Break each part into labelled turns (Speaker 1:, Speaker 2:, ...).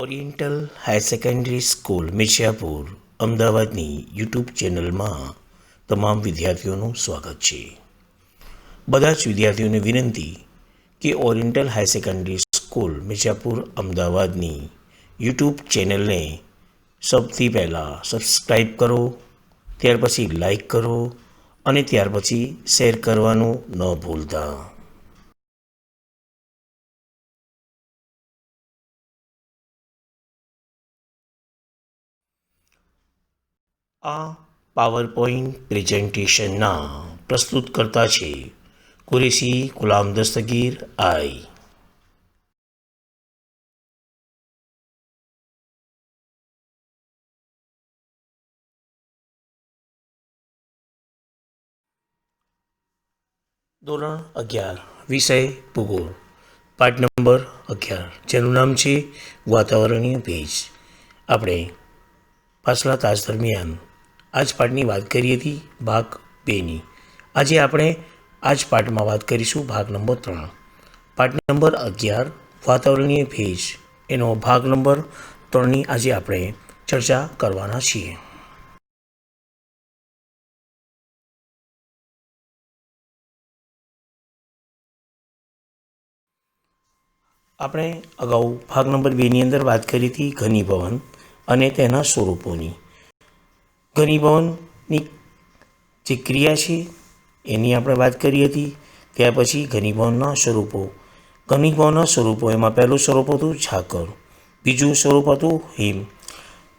Speaker 1: Oriental higher secondary school Mirzapur અમદાવાદની YouTube ચેનલમાં તમામ વિદ્યાર્થીઓનું સ્વાગત છે. બધા જ વિદ્યાર્થીઓને વિનંતી કે oriental higher secondary school Mirzapur અમદાવાદની યુટ્યુબ ચેનલને સૌથી પહેલાં સબસ્ક્રાઈબ કરો, ત્યાર પછી લાઈક કરો અને ત્યાર પછી શેર કરવાનું ન ભૂલતા. આ પાવરપોઈન્ટ પ્રેઝન્ટેશનના પ્રસ્તુતકર્તા છે કુરેશી ગુલામ દસ્તગીર આઈ. ધોરણ 11 વિષય ભૂગોળ, પાઠ નંબર 11, જેનું નામ છે વાતાવરણીય ભેજ. આપણે પાછલા તાસ દરમિયાન આ જ પાઠની વાત કરી હતી, ભાગ 2ની. આજે આપણે આ જ પાઠમાં વાત કરીશું ભાગ નંબર 3. પાઠ નંબર 11 વાતાવરણીય ભેજ, એનો ભાગ નંબર 3ની આજે આપણે ચર્ચા કરવાના છીએ. આપણે અગાઉ ભાગ નંબર 2ની અંદર વાત કરી હતી ઘનીભવન અને તેના સ્વરૂપોની. ઘનીભવનની જે ક્રિયા છે એની આપણે વાત કરી હતી. ત્યાર પછી ઘનીભવનના સ્વરૂપો. ઘનીભવનના સ્વરૂપો, એમાં પહેલું સ્વરૂપ હતું ઝાકળ, બીજું સ્વરૂપ હતું હિમ,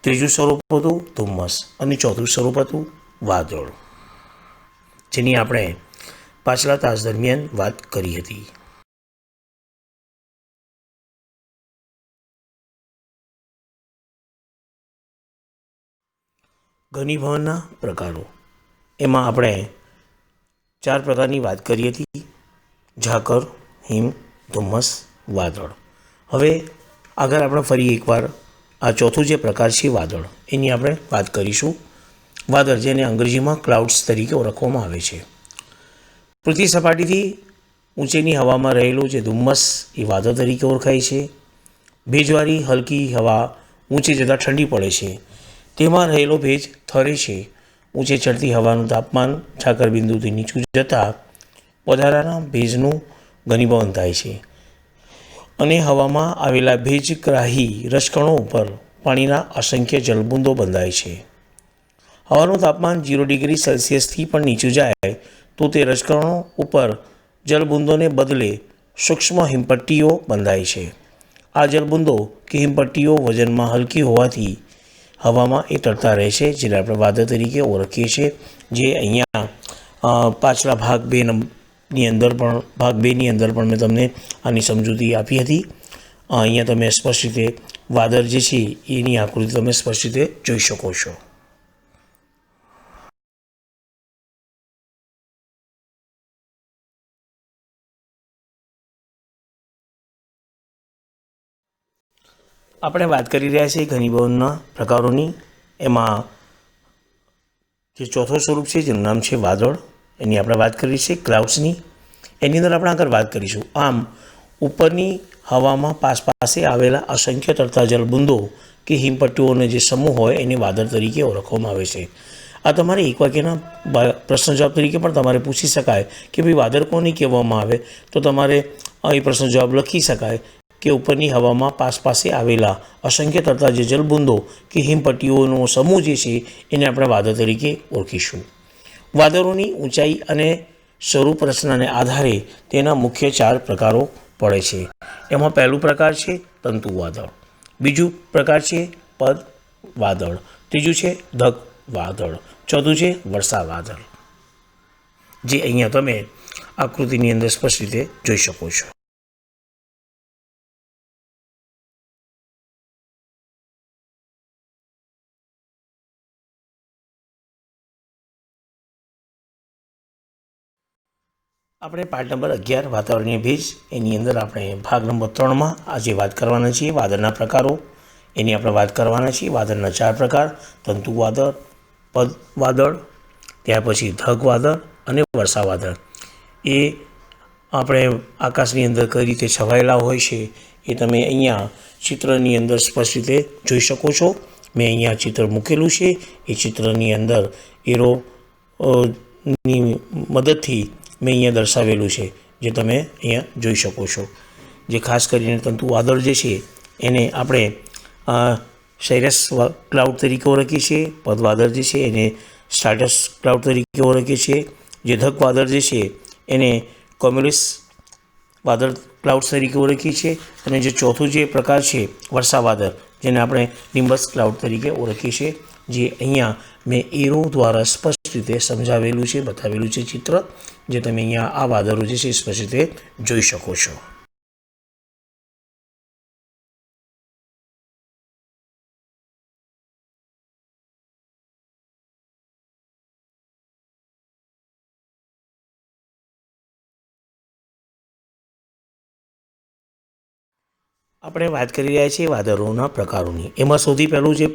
Speaker 1: ત્રીજું સ્વરૂપ હતું ધુમ્મસ અને ચોથું સ્વરૂપ હતું વાદળ, જેની આપણે પાછલા તાસ દરમિયાન વાત કરી હતી. ઘનીભવનના પ્રકારો, એમાં આપણે 4 પ્રકારની વાત કરી હતી: ઝાકળ, હિમ, ધુમ્મસ, વાદળ. હવે આગળ આપણે ફરી એકવાર આ ચોથું જે પ્રકાર છે વાદળ, એની આપણે વાત કરીશું. વાદળ, જેને અંગ્રેજીમાં ક્લાઉડ્સ તરીકે ઓળખવામાં આવે છે. પૃથ્વી સપાટીથી ઊંચેની હવામાં રહેલું જે ધુમ્મસ એ વાદળ તરીકે ઓળખાય છે. ભેજવાળી હલકી હવા ઊંચે જતાં ઠંડી પડે છે, તેમાં રહેલો ભેજ ઠરે છે. ઊંચે ચડતી હવાનું તાપમાન ઝાકળ બિંદુથી નીચું જતાં વધારાના ભેજનું ઘનીભવન થાય છે અને હવામાં આવેલા ભેજગ્રાહી રસકણો ઉપર પાણીના અસંખ્ય જલબુંદો બંધાય છે. હવાનું તાપમાન 0 ડિગ્રી સેલ્સિયસથી પણ નીચું જાય તો તે રસકણો ઉપર જલબુંદોને બદલે સૂક્ષ્મ હિમપટ્ટીઓ બંધાય છે. આ જલબુંદો કે હિમપટ્ટીઓ વજનમાં હલકી હોવાથી હવામાં એ તરતા રહે છે, જેને આપણે વાદળ તરીકે ઓળખીએ છીએ. જે અહીંયા પાછલા ભાગ 2ની અંદર પણ મેં તમને આની સમજૂતી આપી હતી. અહીંયા તમે સ્પષ્ટ રીતે વાદળ જે છે એની આકૃતિ તમે સ્પષ્ટ રીતે જોઈ શકો છો. આપણે વાત કરી રહ્યા છીએ ઘનીભવનના પ્રકારોની. એમાં જે ચોથો સ્વરૂપ છે જેનું નામ છે વાદળ, એની આપણે વાત કરી છે ક્લાઉડ્સની. એની અંદર આપણે આગળ વાત કરીશું. આમ ઉપરની હવામાં પાસે આવેલા અસંખ્ય તરતા જલબુંદો કે હિમપટ્ટીઓનો જે સમૂહ હોય એને વાદળ તરીકે ઓળખવામાં આવે છે. આ તમારે એક વાક્યના પ્રશ્ન જવાબ તરીકે પણ તમારે પૂછી શકાય કે ભાઈ વાદળ કોને કહેવામાં આવે, તો તમારે એ પ્રશ્ન જવાબ લખી શકાય કે ઉપરની હવામાં પાસે આવેલા અસંખ્ય તરતા જે જલબુંદો કે હિમપટ્ટીઓનો સમૂહ જે છે એને આપણે વાદળ તરીકે ઓળખીશું. વાદળોની ઊંચાઈ અને સ્વરૂપ રચનાને આધારે તેના મુખ્ય 4 પ્રકારો પડે છે. એમાં પહેલું પ્રકાર છે તંતુ વાદળ, બીજું પ્રકાર છે પદ વાદળ, ત્રીજું છે ધગ વાદળ, ચોથું છે વર્ષા વાદળ, જે અહીંયા તમે આકૃતિની અંદર સ્પષ્ટ રીતે જોઈ શકો છો. આપણે પાઠ નંબર 11 વાતાવરણીય ભેજ, એની અંદર આપણે ભાગ નંબર 3માં આજે વાત કરવાના છીએ વાદળના પ્રકારો. એની આપણે વાત કરવાના છીએ. વાદળના 4 પ્રકાર: તંતુ વાદળ, પદ વાદળ, ત્યાર પછી ધગ વાદળ અને વર્ષા વાદળ. એ આપણે આકાશની અંદર કઈ રીતે છવાયેલા હોય છે એ તમે અહીંયા ચિત્રની અંદર સ્પષ્ટ રીતે જોઈ શકો છો. મેં અહીંયા ચિત્ર મૂકેલું છે. એ ચિત્રની અંદર એરો ની મદદથી મેં અહીંયા દર્શાવેલું છે, જે તમે અહીંયા જોઈ શકો છો. જે ખાસ કરીને તંતુ વાદળ જે છે એને આપણે સાયરસ ક્લાઉડ તરીકે ઓળખીએ છીએ. પદ વાદળ જે છે એને સ્ટાર્ટસ ક્લાઉડ તરીકે ઓળખીએ છીએ. જે ધક વાદળ જે છે એને કોમ્યુલિસ વાદળ ક્લાઉડ તરીકે ઓળખીએ છીએ. અને જે ચોથું જે પ્રકાર છે વર્ષા વાદળ, જેને આપણે નિમ્બસ ક્લાઉડ તરીકે ઓળખીએ છીએ, જે અહીંયા મેં એરો દ્વારા સ્પષ્ટ રીતે સમજાવેલું છે, બતાવેલું છે ચિત્ર, જે તમે અહીંયા આ વાદળો જે છે સ્પષ્ટ રીતે જોઈ શકો છો. આપણે વાત કરી રહ્યા છીએ વાદળોના પ્રકારોની. એમાં સૌથી પહેલું જે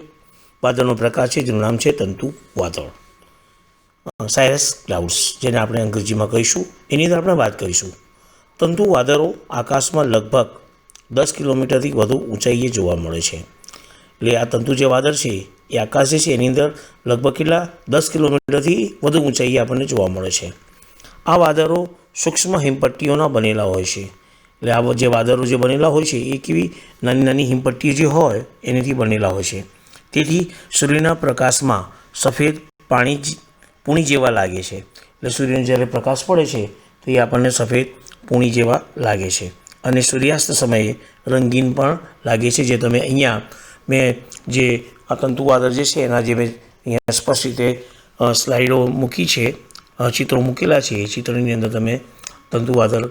Speaker 1: વાદળનો પ્રકાર છે જેનું નામ છે તંતુ વાદળ, સાયરસ ક્લાઉડ્સ, જેને આપણે અંગ્રેજીમાં કહીશું. એની અંદર આપણે વાત કરીશું. તંતુ વાદળો આકાશમાં લગભગ 10 કિલોમીટરથી વધુ ઊંચાઈએ જોવા મળે છે. એટલે આ તંતુ જે વાદળ છે એ આકાશ જે છે એની અંદર લગભગ કેટલા 10 કિલોમીટરથી વધુ ઊંચાઈએ આપણને જોવા મળે છે. આ વાદળો સૂક્ષ્મ હિમપટ્ટીઓના બનેલા હોય છે. એટલે આ જે વાદળો જે બનેલા હોય છે એ કેવી નાની નાની હિમપટ્ટીઓ જે હોય એનાથી બનેલા હોય છે. તેથી સૂર્યના પ્રકાશમાં સફેદ પૂણી જેવા લાગે છે. એટલે સૂર્યનો જ્યારે પ્રકાશ પડે છે તો એ આપણને સફેદ પૂણી જેવા લાગે છે. અને સૂર્યાસ્ત સમયે રંગીન પણ લાગે છે. જે તમે અહીંયા મેં જે આ તંતુ વાદળ જે છે એના જે મેં અહીંયા સ્પષ્ટ રીતે સ્લાઇડો મૂકી છે, ચિત્રો મૂકેલા છે. એ ચિત્રની અંદર તમે તંતુ વાદળ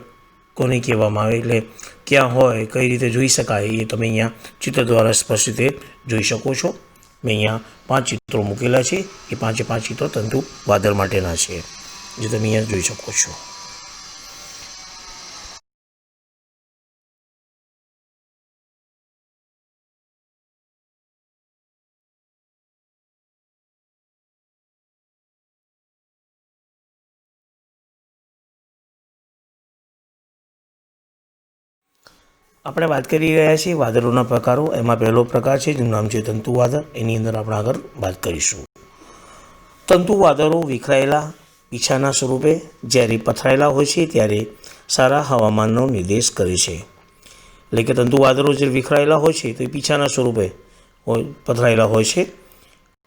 Speaker 1: કોને કહેવામાં આવે, એટલે ક્યાં હોય, કઈ રીતે જોઈ શકાય, એ તમે અહીંયા ચિત્ર દ્વારા સ્પષ્ટ રીતે જોઈ શકો છો. મેં અહીંયા 5 ચિત્રો મૂકેલા છે. એ 5 ચિત્રો તંતુ વાદળ માટેના છે, જે તમે અહીંયા જોઈ શકો છો. આપણે વાત કરી રહ્યા છીએ વાદળોના પ્રકારો. એમાં પહેલો પ્રકાર છે જેનું નામ છે તંતુ વાદળ. એની અંદર આપણે આગળ વાત કરીશું. તંતુ વાદળો વિખરાયેલા પીછાના સ્વરૂપે જ્યારે પથરાયેલા હોય છે ત્યારે સારા હવામાનનો નિર્દેશ કરે છે. એટલે કે તંતુ વાદળો જે વિખરાયેલા હોય છે તો એ પીછાના સ્વરૂપે પથરાયેલા હોય છે.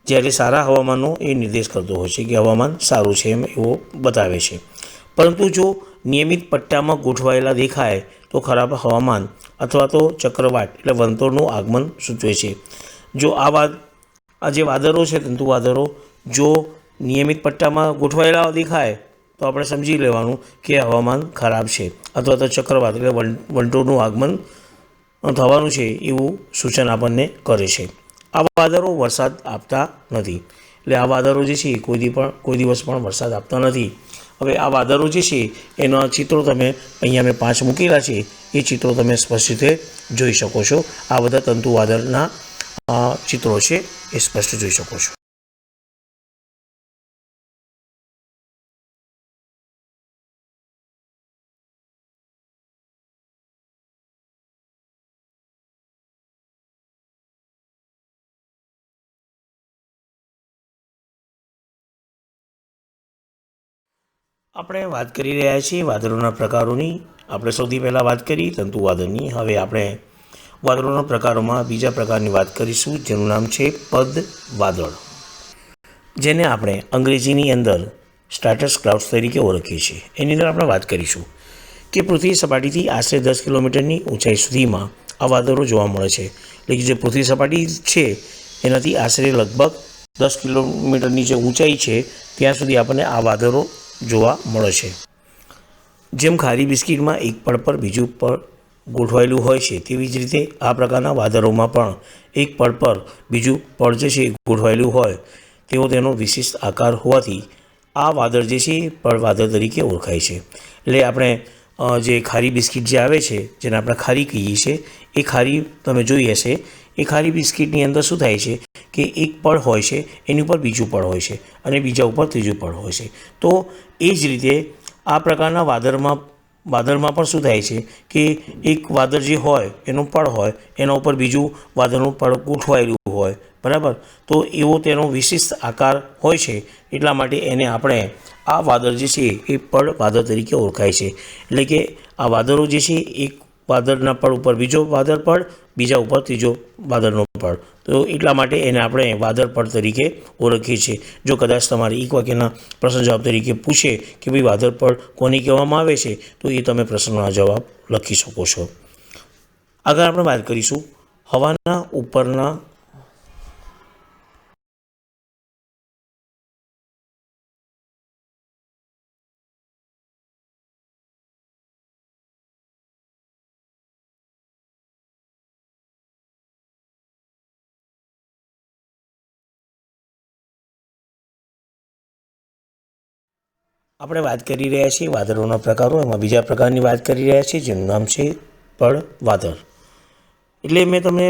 Speaker 1: જ્યારે સારા હવામાનનો એ નિર્દેશ કરતો હોય છે કે હવામાન સારું છે એમ એવો બતાવે છે. પરંતુ જો નિયમિત પટ્ટામાં ગોઠવાયેલા દેખાય તો ખરાબ હવામાન અથવા તો ચક્રવાત એટલે વંતોળનું આગમન સૂચવે છે. જો આ જે વાદળો છે તંતુ વાદળો જો નિયમિત પટ્ટામાં ગોઠવાયેલા દેખાય તો આપણે સમજી લેવાનું કે હવામાન ખરાબ છે, અથવા તો ચક્રવાત એટલે વંટોળનું આગમન થવાનું છે એવું સૂચન આપણને કરે છે. આ વાદળો વરસાદ આપતા નથી. એટલે આ વાદળો જે છે કોઈ દિવસ પણ વરસાદ આપતા નથી. હવે આ વાદળો જે છે એના ચિત્રો તમે અહીંયા મેં 5 મૂકેલા છે. એ ચિત્રો તમે સ્પષ્ટ રીતે જોઈ શકો છો. આ બધા તંતુ વાદળના ચિત્રો છે એ સ્પષ્ટ જોઈ શકો છો. આપણે વાત કરી રહ્યા છીએ વાદળોના પ્રકારોની. આપણે સૌથી પહેલાં વાત કરી તંતુ વાદળની. હવે આપણે વાદળોના પ્રકારોમાં બીજા પ્રકારની વાત કરીશું, જેનું નામ છે પદ વાદળ, જેને આપણે અંગ્રેજીની અંદર સ્ટાર્ટસ ક્લાઉડ્સ તરીકે ઓળખીએ છીએ. એની અંદર આપણે વાત કરીશું કે પૃથ્વી સપાટીથી આશરે 10 કિલોમીટરની ઊંચાઈ સુધીમાં આ વાદળો જોવા મળે છે. એટલે કે જે પૃથ્વી સપાટી છે એનાથી આશરે લગભગ 10 કિલોમીટરની જે ઊંચાઈ છે ત્યાં સુધી આપણને આ વાદળો જોવા મળે છે. જેમ ખારી બિસ્કિટમાં એક પડ પર બીજું પડ ગોઠવાયેલું હોય છે તેવી જ રીતે આ પ્રકારના વાદળોમાં પણ એક પડ પર બીજું પડ જે છે ગોઠવાયેલું હોય તેવો તેનો વિશિષ્ટ આકાર હોવાથી આ વાદળ જે છે એ પડ વાદળ તરીકે ઓળખાય છે. એટલે આપણે જે ખારી બિસ્કિટ જે આવે છે જેને આપણે ખારી કહીએ છીએ, એ ખારી તમે જોઈ હશે. એ ખારી બિસ્કિટની અંદર શું થાય છે કે એક પડ હોય છે, એની ઉપર બીજું પડ હોય છે, અને બીજા ઉપર ત્રીજું પડ હોય છે. તો એ જ રીતે આ પ્રકારના વાદળમાં વાદળમાં પણ શું થાય છે કે એક વાદળ જે હોય એનું પડ હોય એના ઉપર બીજું વાદળનું પડ ગોઠવાયેલું હોય, બરાબર. તો એવો તેનો વિશિષ્ટ આકાર હોય છે, એટલા માટે એને આપણે આ વાદળ જે છે એ પડ વાદળ તરીકે ઓળખાય છે. એટલે કે આ વાદળો જે છે એક વાદળના પડ ઉપર બીજો વાદળ પડ, બીજા ઉપર ત્રીજો વાદળનો પડ, તો એટલા માટે એને આપણે વાદળ પડ તરીકે ઓળખીએ છીએ. જો કદાચ તમારે એક વાક્યના પ્રશ્ન જવાબ તરીકે પૂછે કે ભાઈ વાદળ પડ કોને કહેવામાં આવે છે, તો એ તમે પ્રશ્નના જવાબ લખી શકો છો. આગળ આપણે વાત કરીશું હવાના ઉપરના આપણે વાત કરી રહ્યા છીએ વાદળોના પ્રકારો. એમાં બીજા પ્રકારની વાત કરી રહ્યા છીએ જેનું નામ છે પડ વાદળ. એટલે મેં તમને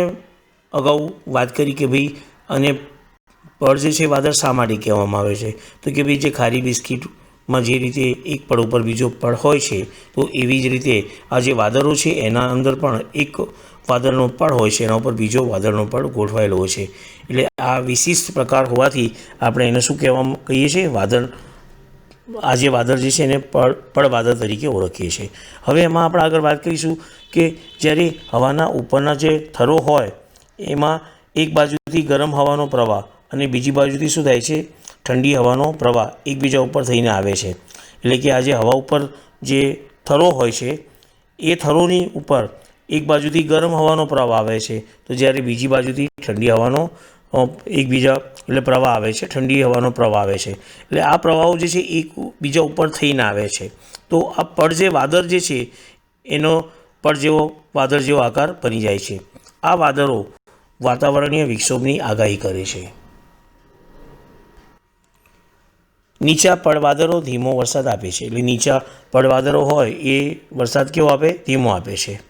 Speaker 1: અગાઉ વાત કરી કે ભાઈ અને પડ જે છે વાદળ શા માટે કહેવામાં આવે છે, તો કે ભાઈ જે ખારી બિસ્કિટમાં જે રીતે એક પડ ઉપર બીજો પડ હોય છે, તો એવી જ રીતે આ જે વાદળો છે એના અંદર પણ એક વાદળનો પડ હોય છે, એના ઉપર બીજો વાદળનો પડ ગોઠવાયેલો હોય છે. એટલે આ વિશિષ્ટ પ્રકાર હોવાથી આપણે એને શું કહેવામાં કહીએ છીએ, વાદળ. આ જે વાદળ જે છે એને પડ વાદળ તરીકે ઓળખીએ છીએ. હવે એમાં આપણે આગળ વાત કરીશું કે જ્યારે હવાના ઉપરના જે થરો હોય એમાં એક બાજુથી ગરમ હવાનો પ્રવાહ અને બીજી બાજુથી શું થાય છે, ઠંડી હવાનો પ્રવાહ એકબીજા ઉપર થઈને આવે છે. એટલે કે આ જે હવા ઉપર જે થરો હોય છે એ થરોની ઉપર એક બાજુથી ગરમ હવાનો પ્રવાહ આવે છે, તો જ્યારે બીજી બાજુથી ઠંડી હવાનો એકબીજા એટલે પ્રવાહ આવે છે, ઠંડી હવાનો પ્રવાહ આવે છે. એટલે આ પ્રવાહો જે છે એક બીજા ઉપર થઈને આવે છે. તો આ પડ જે વાદળ જે છે એનો પડ જેવો વાદળ જેવો આકાર બની જાય છે. આ વાદળો વાતાવરણીય વિક્ષોભની આગાહી કરે છે. નીચા પડવાદળો ધીમો વરસાદ આપે છે. એટલે નીચા પડવાદળો હોય એ વરસાદ કેવો આપે, ધીમો આપે છે.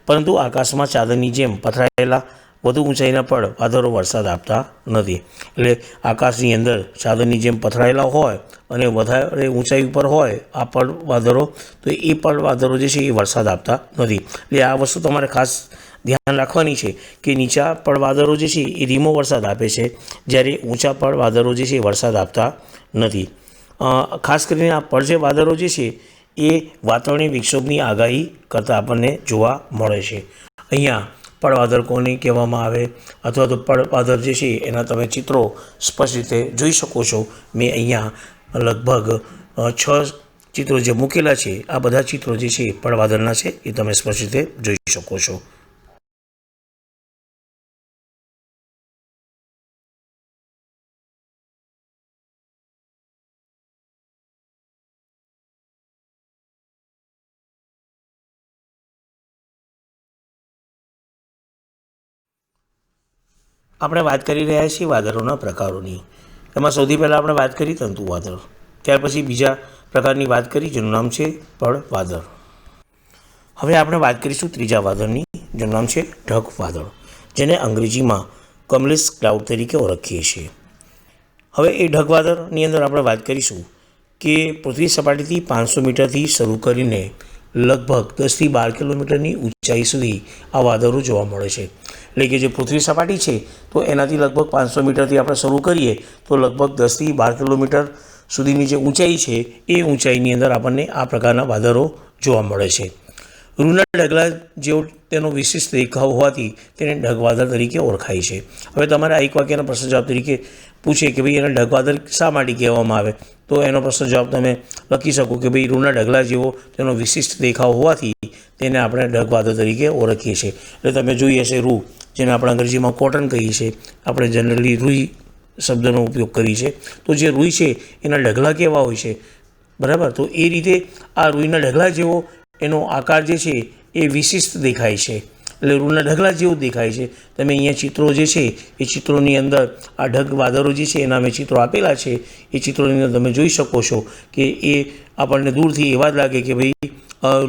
Speaker 1: પરંતુ આકાશમાં ચાદરની જેમ પથરાયેલા વધુ ઊંચાઈના પડ વાદળો વરસાદ આપતા નથી. એટલે આકાશની અંદર ચાદરની જેમ પથરાયેલા હોય અને વધારે ઊંચાઈ ઉપર હોય આ પડ વાદળો, તો એ પડ વાદળો જે છે એ વરસાદ આપતા નથી. એટલે આ વસ્તુ તમારે ખાસ ધ્યાન રાખવાની છે કે નીચા પડ વાદળો જે છે એ ધીમો વરસાદ આપે છે, જ્યારે ઊંચા પડ વાદળો જે છે એ વરસાદ આપતા નથી. ખાસ કરીને આ પડ જે વાદળો જે છે એ વાતાવરણીય વિક્ષોભની આગાહી કરતાં આપણને જોવા મળે છે. અહીંયા પડવાદળ કોને કહેવામાં આવે અથવા તો પડવાદળ જે છે એના તમે ચિત્રો સ્પષ્ટ રીતે જોઈ શકો છો. મેં અહીંયા લગભગ 6 ચિત્રો જે મૂકેલા છે, આ બધા ચિત્રો જે છે પડવાદળના છે, એ તમે સ્પષ્ટ રીતે જોઈ શકો છો. આપણે વાત કરી રહ્યા છીએ વાદળોના પ્રકારોની. એમાં સૌથી પહેલાં આપણે વાત કરી તંતુ વાદળ, ત્યાર પછી બીજા પ્રકારની વાત કરી જેનું નામ છે પડ વાદળ. હવે આપણે વાત કરીશું ત્રીજા વાદળની જેનું નામ છે ઢગ વાદળ, જેને અંગ્રેજીમાં કમલેસ ક્લાઉડ તરીકે ઓળખીએ છીએ. હવે એ ઢગ વાદળની અંદર આપણે વાત કરીશું કે પૃથ્વી સપાટીથી 500 મીટરથી શરૂ કરીને લગભગ 10થી 12 કિલોમીટરની ઊંચાઈ સુધી આ વાદળો જોવા મળે છે. એટલે કે જે પૃથ્વી સપાટી છે તો એનાથી લગભગ 500 મીટરથી આપણે શરૂ કરીએ તો લગભગ 10થી 12 કિલોમીટર સુધીની જે ઊંચાઈ છે એ ઊંચાઈની અંદર આપણને આ પ્રકારના વાદળો જોવા મળે છે. રૂના ઢગલા જેવો તેનો વિશિષ્ટ દેખાવ હોવાથી તેને ઢગવાદળ તરીકે ઓળખાય છે. હવે તમારે આ એક વાક્યના પ્રશ્ન જવાબ તરીકે પૂછે કે ભાઈ એને ઢગવાદળ શા માટે કહેવામાં આવે, તો એનો પ્રશ્ન જવાબ તમે લખી શકો કે ભાઈ રૂના ઢગલા જેવો તેનો વિશિષ્ટ દેખાવ હોવાથી તેને આપણે ઢગવાદળ તરીકે ઓળખીએ છીએ. એટલે તમે જોઈ હશે રૂ, જેને આપણે અંગ્રેજીમાં કોટન કહીએ છીએ, આપણે જનરલી રૂઈ શબ્દનો ઉપયોગ કરીએ છીએ. તો જે રૂઈ છે એના ઢગલા કેવા હોય છે, બરાબર, તો એ રીતે આ રૂઈના ઢગલા જેવો એનો આકાર જે છે એ વિશિષ્ટ દેખાય છે. એટલે રૂના ઢગલા જેવું દેખાય છે. તમે અહીંયા ચિત્રો જે છે એ ચિત્રોની અંદર આ ઢગ વાદળો જે છે એના મેં ચિત્રો આપેલા છે, એ ચિત્રોની અંદર તમે જોઈ શકો છો કે એ આપણને દૂરથી એવા જ લાગે કે ભાઈ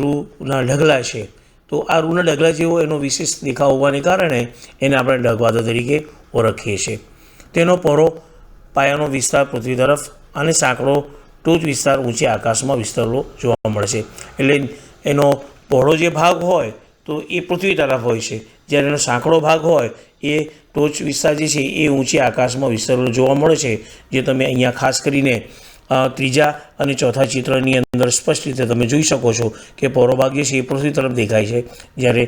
Speaker 1: રૂના ઢગલા છે. તો આ રૂના ઢગલા જેવો એનો વિશિષ્ટ દેખાવ હોવાને કારણે એને આપણે ઢગવાદળ તરીકે ઓળખીએ છીએ. તેનો પહોળો પાયાનો વિસ્તાર પૃથ્વી તરફ અને સાંકડો ટોચ વિસ્તાર ઊંચે આકાશમાં વિસ્તરેલો જોવા મળે છે. એટલે એનો પહોળો જે ભાગ હોય તો એ પૃથ્વી તરફ હોય છે, જ્યારે એનો સાંકડો ભાગ હોય એ ટોચ વિસ્તાર જે છે એ ઊંચી આકાશમાં વિસ્તરેલો જોવા મળે છે, જે તમે અહીંયા ખાસ કરીને ત્રીજા અને ચોથા ચિત્રની અંદર સ્પષ્ટ રીતે તમે જોઈ શકો છો કે પહોળો ભાગ જે છે એ પૃથ્વી તરફ દેખાય છે, જ્યારે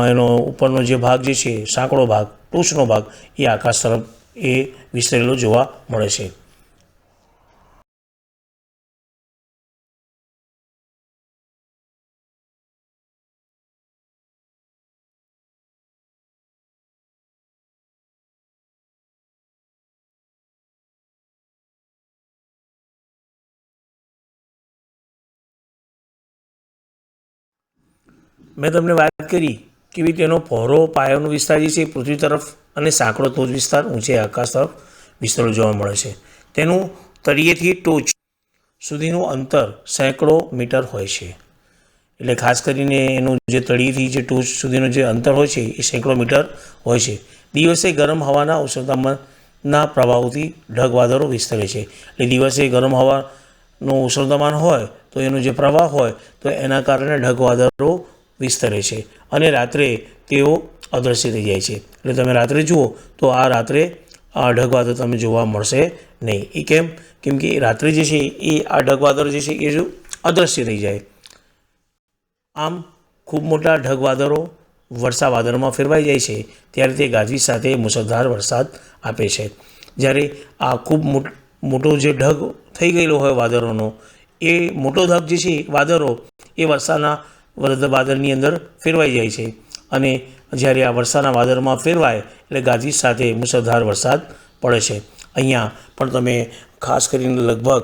Speaker 1: એનો ઉપરનો જે ભાગ જે છે સાંકડો ભાગ ટોચનો ભાગ એ આકાશ તરફ એ વિસ્તરેલો જોવા મળે છે. મેં તમને વાત કરી કે ભાઈ તેનો પહોળો પાયાનો વિસ્તાર જે છે પૃથ્વી તરફ અને સાંકડો ટોચ વિસ્તાર ઊંચે આકાશ તરફ વિસ્તરેલો જોવા મળે છે. તેનું તળિયેથી ટોચ સુધીનું અંતર સેંકડો મીટર હોય છે. એટલે ખાસ કરીને એનું જે તળિયેથી જે ટોચ સુધીનું જે અંતર હોય છે એ સેંકડો મીટર હોય છે. દિવસે ગરમ હવાના ઉષ્ણતામાનના પ્રભાવથી ઢગવાદળો વિસ્તરે છે. એટલે દિવસે ગરમ હવાનું ઉષ્ણતામાન હોય તો એનો જે પ્રવાહ હોય તો એના કારણે ઢગવાદળો વિસ્તરે છે અને રાત્રે તેઓ અદૃશ્ય થઈ જાય છે. એટલે તમે રાત્રે જુઓ તો આ રાત્રે આ ઢગવાદળ તમે જોવા મળશે નહીં. એ કેમ કે રાત્રે જે છે એ આ ઢગવાદળ જે છે એ જો અદૃશ્ય થઈ જાય. આમ ખૂબ મોટા ઢગવાદળો વર્ષા વાદળમાં ફેરવાઈ જાય છે ત્યારે તે ગાજવીજ સાથે મુશળધાર વરસાદ આપે છે. જ્યારે આ ખૂબ મોટો જે ઢગ થઈ ગયેલો હોય વાદળોનો, એ મોટો ઢગ જે છે વાદળો એ વર્ષાના વાદળની અંદર ફેરવાઈ જાય છે અને જ્યારે આ વર્ષાના વાદળમાં ફેરવાય એટલે ગાજવીજ સાથે મુશળધાર વરસાદ પડે છે. અહીંયા પણ તમે ખાસ કરીને લગભગ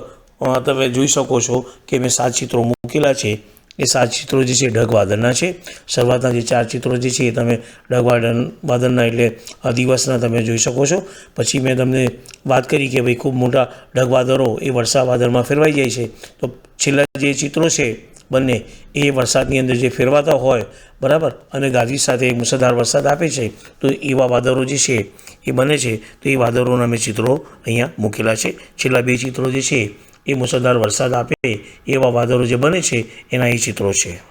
Speaker 1: તમે જોઈ શકો છો કે મેં 7 ચિત્રો મૂકેલા છે. એ 7 ચિત્રો જે છે ઢગવાદળના છે. શરૂઆતના જે 4 ચિત્રો જે છે એ તમે ઢગવાદળના એટલે દિવસના તમે જોઈ શકો છો. પછી મેં તમને વાત કરી કે ભાઈ ખૂબ મોટા ઢગવાદળો એ વર્ષા વાદળમાં ફેરવાઈ જાય છે. તો છેલ્લા જે ચિત્રો છે બંને એ વરસાદની અંદર જે ફેરવાતા હોય બરાબર અને ગાજવીજ સાથે મુશળધાર વરસાદ આપે છે, તો એવા વાદળો જે છે એ બને છે. તો એ વાદળોના મેં ચિત્રો અહીંયા મૂકેલા છે. છેલ્લા 2 ચિત્રો જે છે એ મુશળધાર વરસાદ આપે એવા વાદળો જે બને છે એના એ ચિત્રો છે.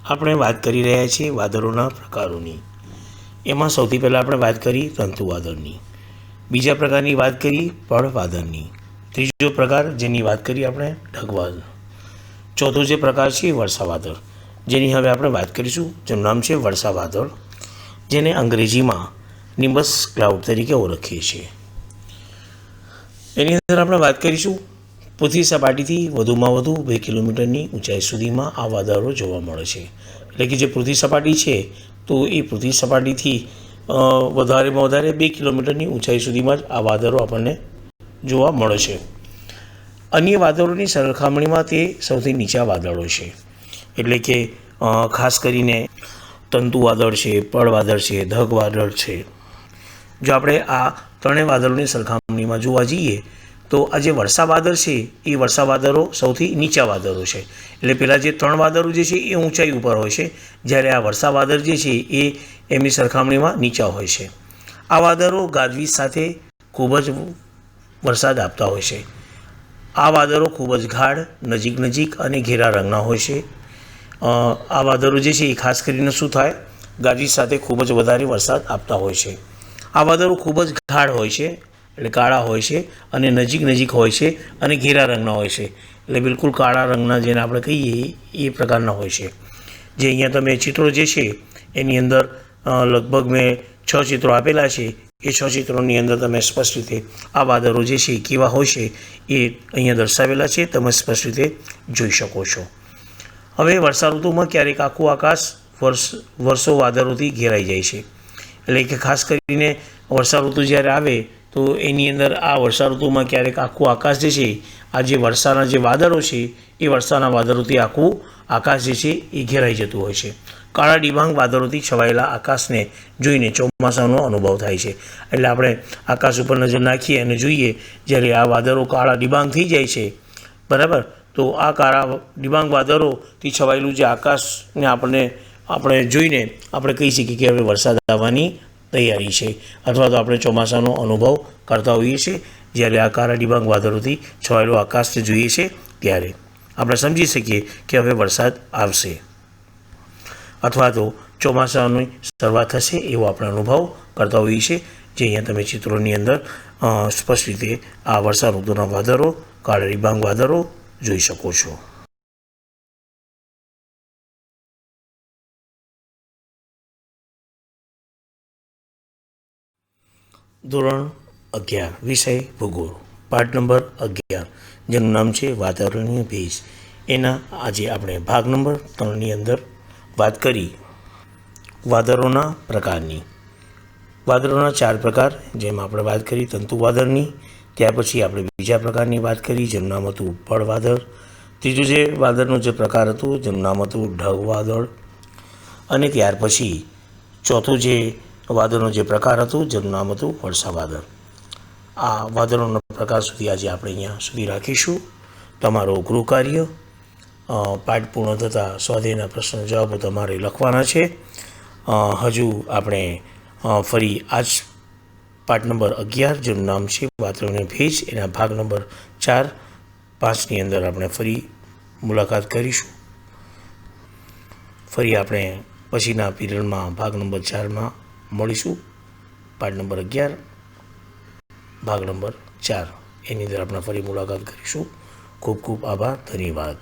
Speaker 1: આપણે વાત કરી રહ્યા છીએ વાદળોના પ્રકારોની. એમાં સૌથી પહેલાં આપણે વાત કરી તંતુ વાદળની. બીજા પ્રકારની વાત કરી પળ વાદળની. ત્રીજો પ્રકાર જેની વાત કરી આપણે ઢગવાદળ. ચોથો જે પ્રકાર છે વર્ષા વાદળ, જેની હવે આપણે વાત કરીશું, જેનું નામ છે વર્ષા વાદળ, જેને અંગ્રેજીમાં નિમ્બસ ક્લાઉડ તરીકે ઓળખીએ છીએ. એની અંદર આપણે વાત કરીશું પૃથ્વી સપાટીથી વધુમાં વધુ 2 કિલોમીટરની ઊંચાઈ સુધીમાં આ વાદળો જોવા મળે છે. એટલે કે જે પૃથ્વી સપાટી છે તો એ પૃથ્વી સપાટીથી વધારેમાં વધારે 2 કિલોમીટરની ઊંચાઈ સુધીમાં જ આ વાદળો આપણને જોવા મળે છે. અન્ય વાદળોની સરખામણીમાં તે સૌથી નીચા વાદળો છે. એટલે કે ખાસ કરીને તંતુ વાદળ છે, પળ વાદળ છે, ઢગ વાદળ છે. જો આપણે આ ત્રણેય વાદળોની સરખામણીમાં જોવા જઈએ તો આ જે વર્ષા વાદળ છે એ વર્ષા વાદળો સૌથી નીચા વાદળો છે. એટલે પહેલાં જે 3 વાદળો જે છે એ ઊંચાઈ ઉપર હોય છે, જ્યારે આ વર્ષા વાદળ જે છે એ એમની સરખામણીમાં નીચા હોય છે. આ વાદળો ગાજવીજ સાથે ખૂબ જ વરસાદ આપતા હોય છે. આ વાદળો ખૂબ જ ગાઢ, નજીક અને ઘેરા રંગના હોય છે. આ વાદળો જે છે એ ખાસ કરીને શું થાય, ગાજવીજ સાથે ખૂબ જ વધારે વરસાદ આપતા હોય છે. આ વાદળો ખૂબ જ ગાઢ હોય છે, એટલે કાળા હોય છે અને નજીક હોય છે અને ઘેરા રંગના હોય છે. એટલે બિલકુલ કાળા રંગના જેને આપણે કહીએ એ પ્રકારના હોય છે. જે અહીંયા તમે ચિત્રો જે છે એની અંદર લગભગ મેં 6 ચિત્રો આપેલા છે. એ 6 ચિત્રોની અંદર તમે સ્પષ્ટ રીતે આ વાદળો જે છે કેવા હોય છે એ અહીંયા દર્શાવેલા છે, તમે સ્પષ્ટ રીતે જોઈ શકો છો. હવે વર્ષા ઋતુમાં ક્યારેક આખું આકાશ વર્ષો વાદળોથી ઘેરાઈ જાય છે. એટલે કે ખાસ કરીને વર્ષા ઋતુ જ્યારે આવે તો એની અંદર આ વર્ષા ઋતુમાં ક્યારેક આખું આકાશ જે છે, આ જે વર્ષાના જે વાદળો છે એ વર્ષાના વાદળોથી આખું આકાશ જે છે એ ઘેરાઈ જતું હોય છે. કાળા ડિબાંગ વાદળોથી છવાયેલા આકાશને જોઈને ચોમાસાનો અનુભવ થાય છે. એટલે આપણે આકાશ ઉપર નજર નાખીએ અને જોઈએ જ્યારે આ વાદળો કાળા ડિબાંગ થઈ જાય છે, બરાબર, તો આ કાળા ડિબાંગ વાદળોથી છવાયેલું જે આકાશને આપણે જોઈને આપણે કહી શકીએ કે હવે વરસાદ આવવાની તૈયારી છે, અથવા તો આપણે ચોમાસાનો અનુભવ કરતા હોઈએ છીએ. જ્યારે આ કાળા ડિબાંગ વાદળોથી છવાયેલું આકાશને જોઈએ છે ત્યારે આપણે સમજી શકીએ કે હવે વરસાદ આવશે, અથવા તો ચોમાસાની શરૂઆત થશે એવો આપણે અનુભવ કરતા હોઈએ છીએ. જે અહીંયા તમે ચિત્રોની અંદર સ્પષ્ટ રીતે આ વર્ષા ઋતુના વાદળો, કાળા ડિબાંગ વાદળો જોઈ શકો છો. ધોરણ 11 વિષય ભૂગોળ, પાઠ નંબર 11, જેનું નામ છે વાતાવરણીય ભેજ. એના આજે આપણે ભાગ નંબર 3ની અંદર વાત કરી વાદળોના પ્રકારની. વાદળોના 4 પ્રકાર, જેમાં આપણે વાત કરી તંતુ વાદળની. ત્યાર પછી આપણે બીજા પ્રકારની વાત કરી જેનું નામ હતું પડ વાદળ. ત્રીજું જે વાદળનો જે પ્રકાર હતું જેનું નામ હતું ઢગ વાદળ. અને ત્યાર પછી ચોથું જે વાદળનો જે પ્રકાર હતું જેનું નામ હતું વર્ષા વાદળ. આ વાદળોના પ્રકાર સુધી આજે આપણે અહીંયા સુધી રાખીશું. તમારો ગૃહ કાર્ય પાઠ પૂર્ણ થતાં સ્વાધ્યાયના પ્રશ્ન જવાબો તમારે લખવાના છે. હજુ આપણે ફરી આજ પાઠ નંબર 11 જેનું નામ છે વાતાવરણીય ભેજ, એના ભાગ નંબર 4, 5ની અંદર આપણે ફરી મુલાકાત કરીશું. ફરી આપણે પછીના પીરિયડમાં ભાગ નંબર 4માં મળીશું. પાઠ નંબર 11 ભાગ નંબર 4 એની અંદર આપણે ફરી મુલાકાત કરીશું. ખૂબ ખૂબ આભાર, ધન્યવાદ.